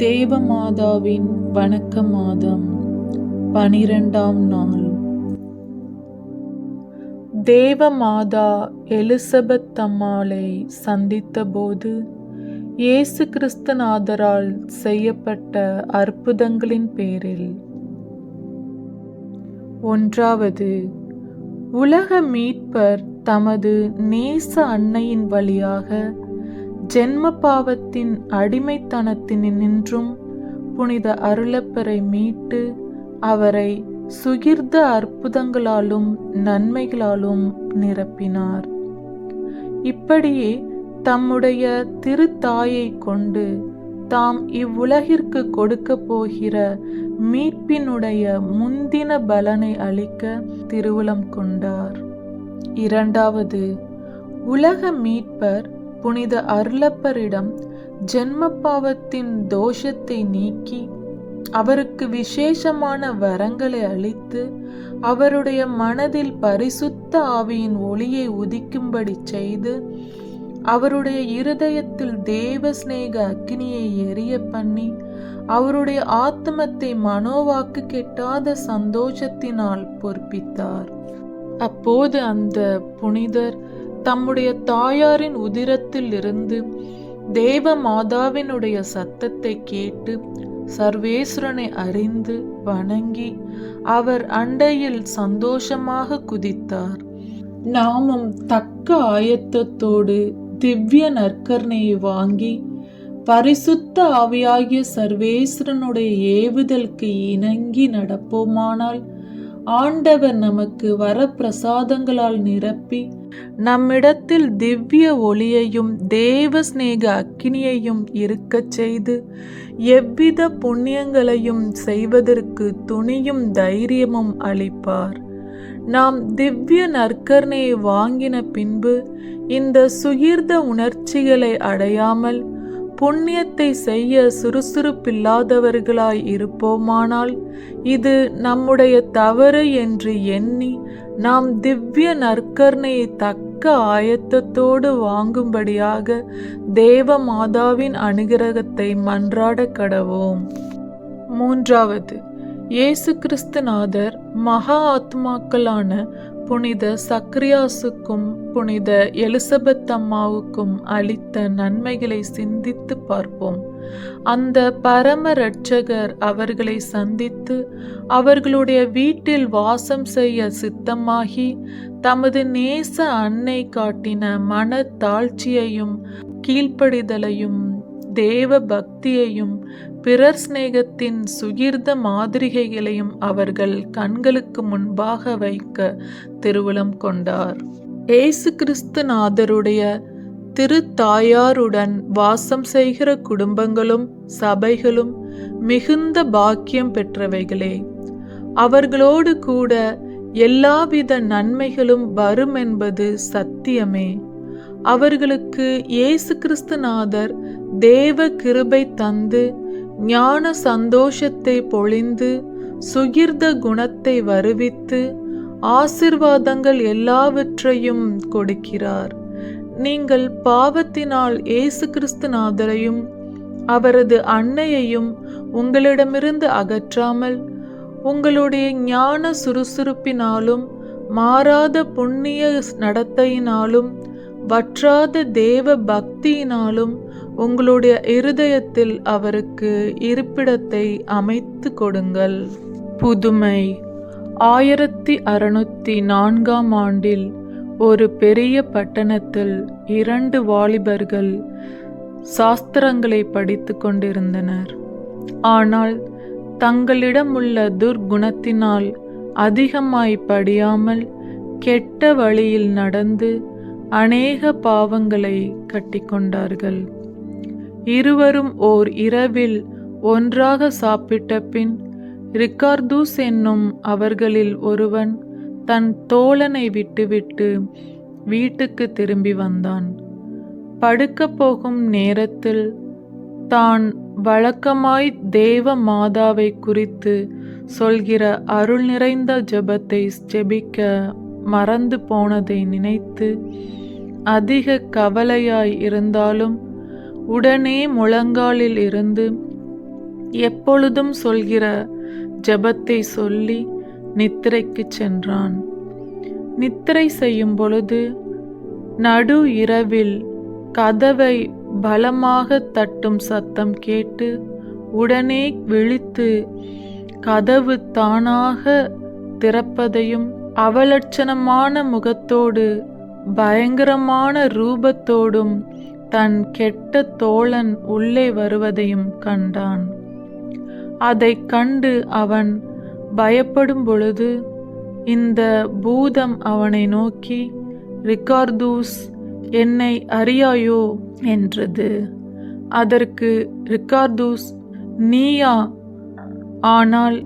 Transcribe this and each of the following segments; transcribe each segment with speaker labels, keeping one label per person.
Speaker 1: தேவமாதாவின் வணக்க மாதம் 12ஆம் நாள். தேவமாதா எலிசபெத் அம்மாளை சந்தித்தபோது இயேசு கிறிஸ்துநாதரால் செய்யப்பட்ட அற்புதங்களின் பேரில். ஒன்றாவது, உலக மீட்பர் தமது நேச அன்னையின் வழியாக ஜென்ம பாவத்தின் அடிமைத்தனத்தினின்றும் புனித அருளப்பரை மீட்டு அவரை சுகிர்த அற்புதங்களாலும் நன்மைகளாலும் நிரப்பினார். இப்படியே தம்முடைய திருத்தாயை கொண்டு தாம் இவ்வுலகிற்கு கொடுக்க போகிற மீட்பினுடைய முந்தின பலனை அளிக்க திருவுளம் கொண்டார். இரண்டாவது, உலக மீட்பர் புனித அருளப்பரிடம் ஜென்ம பாவத்தின் தோஷத்தை நீக்கி அவருக்கு விசேஷமான வரங்களை அளித்து அவருடைய மனதில் பரிசுத்த ஆவியின் ஒளியை உதிக்கும்படி செய்து அவருடைய இருதயத்தில் தேவ சிநேக அக்கினியை எரிய பண்ணி அவருடைய ஆத்மத்தை மனோவாக்கு கெட்டாத சந்தோஷத்தினால் பொற்பித்தார். அப்போது அந்த புனிதர் தம்முடைய தாயாரின் உதிரத்தில் இருந்து தேவ மாதாவினுடைய சத்தத்தை கேட்டு சர்வேஸ்வரனை அறிந்து வணங்கி அவர் அண்டையில் சந்தோஷமாக குதித்தார். நாமும் தக்க ஆயத்தத்தோடு திவ்ய நற்கருணையை வாங்கி பரிசுத்த ஆவியாகிய சர்வேஸ்வரனுடைய ஏவுதலுக்கு இணங்கி நடப்போமானால் ஆண்டவர் நமக்கு வரப்பிரசாதங்களால் நிரப்பி நம்மிடத்தில் திவ்ய ஒளியையும் தேவ சிநேக அக்கினியையும் இருக்கச் செய்து எவ்வித புண்ணியங்களையும் செய்வதற்கு துணியும் தைரியமும் அளிப்பார். நாம் திவ்ய நற்கருணையை வாங்கின பின்பு இந்த சுகிர்த உணர்ச்சிகளை அடையாமல் புண்ணியத்தை செய்ய சுறுசுறுப்பில்லாதவர்களாய் இருப்போமானால் இது நம்முடைய தவறு என்று எண்ணி நாம் திவ்ய நற்கருணையை தக்க ஆயத்தத்தோடு வாங்கும்படியாக தேவ மாதாவின் அனுகிரகத்தை மன்றாட கடவோம். மூன்றாவது, இயேசு கிறிஸ்துநாதர் மகா ஆத்மாக்களான புனித சக்ரியாசுக்கும் புனித எலிசபெத் அம்மாவுக்கும் அளித்த நன்மைகளை சிந்தித்து பார்ப்போம். அந்த பரம இரட்சகர் அவர்களை சந்தித்து அவர்களுடைய வீட்டில் வாசம் செய்ய சித்தமாகி தமது நேச அன்னை காட்டின மன தாழ்ச்சியையும் கீழ்ப்படிதலையும் தேவ பக்தியையும் பிறர் சிநேகத்தின் சுகிர்த மாதிரிகைகளையும் அவர்கள் கண்களுக்கு முன்பாக வைக்க திருவுளம் கொண்டார். இயேசு கிறிஸ்துநாதருடைய திருத்தாயாருடன் வாசம் செய்கிற குடும்பங்களும் சபைகளும் மிகுந்த பாக்கியம் பெற்றவைகளே. அவர்களோடு கூட எல்லாவித நன்மைகளும் வரும் என்பது சத்தியமே. அவர்களுக்கு இயேசு கிறிஸ்துநாதர் தேவ கிருபை தந்து ஞான சந்தோஷத்தை பொழிந்து சுகிர்த குணத்தை வருவித்து ஆசீர்வாதங்கள் எல்லாவற்றையும் கொடுக்கிறார். நீங்கள் பாவத்தினால் இயேசு கிறிஸ்துநாதரையும் அவரது அன்னையையும் உங்களிடமிருந்து அகற்றாமல் உங்களுடைய ஞான சுறுசுறுப்பினாலும் மாறாத புண்ணிய நடத்தையினாலும் வற்றாத தேவ பக்தியினாலும் உங்களுடைய இருதயத்தில் அவருக்கு இருப்பிடத்தை அமைத்து கொடுங்கள். புதுமை. 1604ஆம் ஆண்டில் ஒரு பெரிய பட்டணத்தில் 2 வாலிபர்கள் சாஸ்திரங்களை படித்து கொண்டிருந்தனர். ஆனால் தங்களிடமுள்ள துர்குணத்தினால் அதிகமாய் படியாமல் கெட்ட வழியில் நடந்து அநேக பாவங்களை கட்டிக்கொண்டார்கள். இருவரும் ஓர் இரவில் ஒன்றாக சாப்பிட்ட பின் ரிக்கார்தூஸ் என்னும் அவர்களில் ஒருவன் தன் தோழனை விட்டுவிட்டு வீட்டுக்கு திரும்பி வந்தான். படுக்க போகும் நேரத்தில் தான் வழக்கமாய் தேவ மாதாவை குறித்து சொல்கிற அருள் நிறைந்த ஜெபத்தை ஜெபிக்க மறந்து போனதை நினைத்து அதிக கவலையாய் இருந்தாலும் உடனே முழங்காலில் இருந்து எப்பொழுதும் சொல்கிற ஜெபத்தை சொல்லி நித்திரைக்குச் சென்றான். நித்திரை செய்யும் பொழுது நடு இரவில் கதவை பலமாக தட்டும் சத்தம் கேட்டு உடனே விழித்து கதவு தானாக திறப்பதையும் அவலட்சணமான முகத்தோடு பயங்கரமான ரூபத்தோடும் தன் கெட்ட தோழன் உள்ளே வருவதையும் கண்டான். அதைக் கண்டு அவன் பயப்படும் பொழுது இந்த பூதம் அவனை நோக்கி, ரிக்கார்தூஸ், என்னை அறியாயோ என்றது. அதற்கு ரிக்கார்தூஸ், நீயா? ஆனால்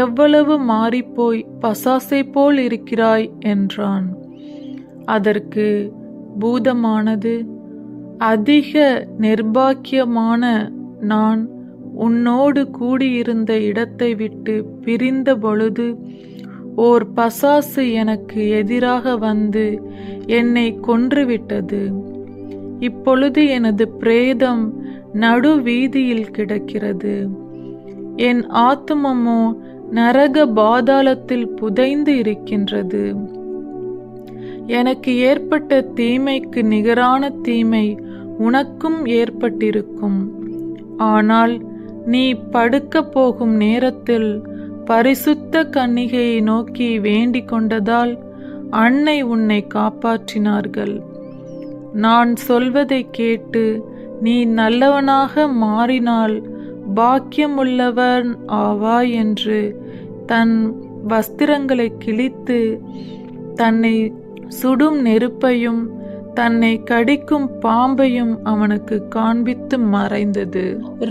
Speaker 1: எவ்வளவு மாறிப்போய் பசாசை போல் இருக்கிறாய் என்றான். அதற்கு பூதமானது, அதிக நிர்பாக்கியமான நான் உன்னோடு கூடியிருந்த இடத்தை விட்டு பிரிந்த பொழுது ஓர் பசாசு எனக்கு எதிராக வந்து என்னை கொன்றுவிட்டது. இப்பொழுது எனது பிரேதம் நடு வீதியில் கிடக்கிறது. என் ஆத்துமமோ நரக பாதாளத்தில் புதைந்து இருக்கின்றது. எனக்கு ஏற்பட்ட தீமைக்கு நிகரான தீமை உனக்கும் ஏற்பட்டிருக்கும். ஆனால் நீ படுக்க போகும் நேரத்தில் பரிசுத்த கன்னிகையை நோக்கி வேண்டிக் கொண்டதால் அன்னை உன்னை காப்பாற்றினார்கள். நான் சொல்வதை கேட்டு நீ நல்லவனாக மாறினால் பாக்கியமுள்ளவன் ஆவாய் என்று தன் வஸ்திரங்களை கிழித்து தன்னை சுடும் நெருப்பையும் தன்னை கடிக்கும் பாம்பையும் அவனுக்கு காண்பித்து மறைந்தது.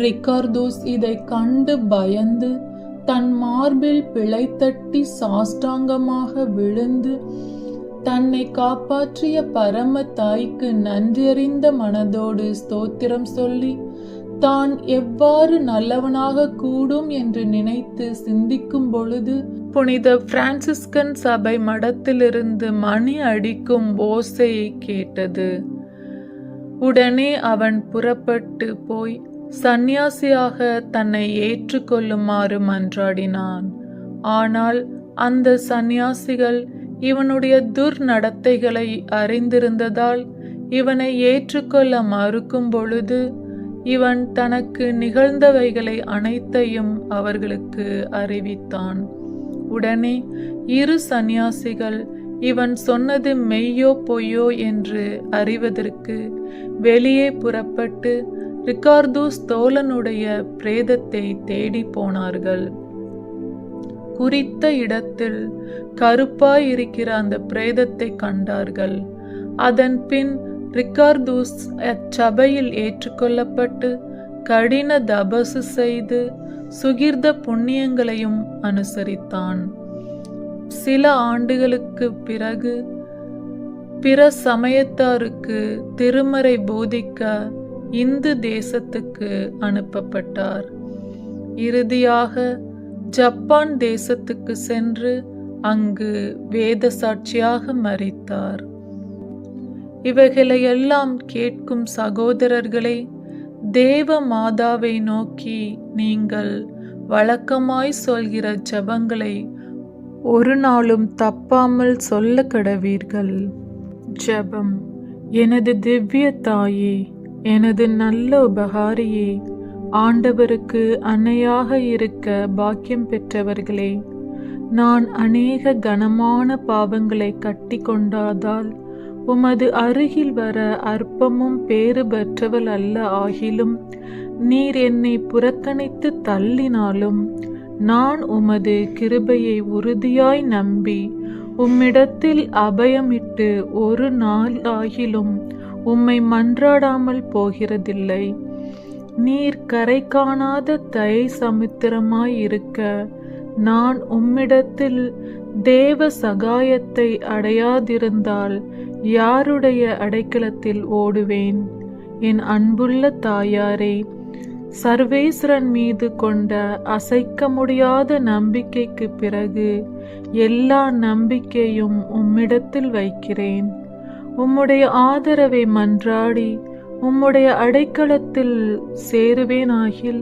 Speaker 1: ரிக்கார்தோஸ் இதை கண்டு பயந்து தன் மார்பில் பிழைத்தட்டி சாஷ்டாங்கமாக விழுந்து தன்னை காப்பாற்றிய பரம தாய்க்கு நன்றியறிந்த மனதோடு ஸ்தோத்திரம் சொல்லி தான் எவ்வாறு நல்லவனாக கூடும் என்று நினைத்து சிந்திக்கும் பொழுது புனித பிரான்சிஸ்கன் சபை மடத்திலிருந்து மணி அடிக்கும் ஓசையை கேட்டது. உடனே அவன் புறப்பட்டு போய் சந்நியாசியாக தன்னை ஏற்றுக்கொள்ளுமாறு மன்றாடினான். ஆனால் அந்த சந்நியாசிகள் இவனுடைய துர்நடத்தைகளை அறிந்திருந்ததால் இவனை ஏற்றுக்கொள்ள மறுக்கும் பொழுது இவன் தனக்கு நிகழ்ந்தவைகளை அனைத்தையும் அவர்களுக்கு அறிவித்தான். உடனே இரு சந்நியாசிகள் இவன் சொன்னது மெய்யோ பொய்யோ என்று அறிவதற்கு வெளியே புறப்பட்டு ரிக்கார்தூஸ் தோழனுடைய பிரேதத்தை தேடி போனார்கள். குறித்த இடத்தில் கருப்பாய் இருக்கிற அந்த பிரேதத்தை கண்டார்கள். அதன் பின் ரிக்கார்தூஸ் அச்சபையில் ஏற்றுக்கொள்ளப்பட்டு கடின தபசு செய்து சுகிர்த புண்ணியங்களையும் அனுசரித்தான். சில ஆண்டுகளுக்கு பிறகு பிற சமயத்தாருக்கு திருமறை போதிக்க இந்து தேசத்துக்கு அனுப்பப்பட்டார். இறுதியாக ஜப்பான் தேசத்துக்கு சென்று அங்கு வேத சாட்சியாக மரித்தார். இவைகளையெல்லாம் கேட்கும் சகோதரர்களே, தேவ மாதாவை நோக்கி நீங்கள் வழக்கமாய் சொல்கிற ஜெபங்களை ஒரு நாளும் தப்பாமல் சொல்ல கடவீர்கள். ஜெபம். எனது திவ்ய தாயே, எனது நல்ல உபகாரியே, ஆண்டவருக்கு அன்னையாக இருக்க பாக்கியம் பெற்றவர்களே, நான் அநேக கனமான பாவங்களை கட்டி கொண்டாதால் உமது அருகில் வர அற்பமும் பேறு பெற்றவள் அல்ல. ஆகிலும் நீர் என்னை புறக்கணித்து தள்ளினாலும் நான் உமது கிருபையை உறுதியாய் நம்பி உம்மிடத்தில் அபயமிட்டு ஒரு நாள் ஆகிலும் உம்மை மன்றாடாமல் போகிறதில்லை. நீர் கரை காணாத தயை சமுத்திரமாய் இருக்க நான் உம்மிடத்தில் தேவ சகாயத்தை அடையாதிருந்தால் யாருடைய அடைக்கலத்தில் ஓடுவேன்? என் அன்புள்ள தாயாரே, சர்வேஸ்வரன் மீது கொண்ட அசைக்க முடியாத நம்பிக்கைக்கு பிறகு எல்லா நம்பிக்கையும் உம்மிடத்தில் வைக்கிறேன். உம்முடைய ஆதரவை மன்றாடி உம்முடைய அடைக்கலத்தில் சேருவேனாகில்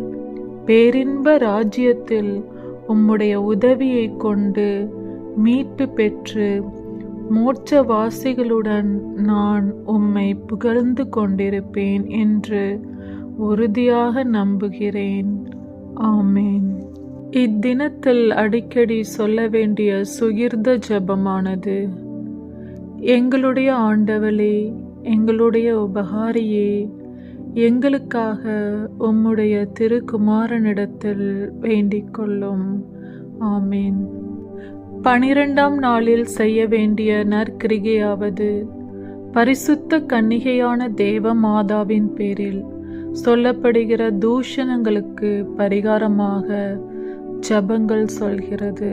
Speaker 1: பேரின்ப ராஜ்யத்தில் உம்முடைய உதவியை கொண்டு மீட்டு பெற்று மோட்சவாசிகளுடன் நான் உம்மை புகழ்ந்து கொண்டிருப்பேன் என்று உறுதியாக நம்புகிறேன். ஆமேன். இத்தினத்தில் அடிக்கடி சொல்ல வேண்டிய சுகிர்த ஜெபமானது: எங்களுடைய ஆண்டவளே, எங்களுடைய உபகாரியே, எங்களுக்காக உம்முடைய திருக்குமாரனிடத்தில் வேண்டிக் கொள்ளும். ஆமேன். 12ஆம் நாளில் செய்ய வேண்டிய நற்கிரிகையாவது: பரிசுத்த கன்னிகையான தேவ மாதாவின் பேரில் சொல்லப்படுகிற தூஷணங்களுக்கு பரிகாரமாக ஜெபங்கள் சொல்கிறது.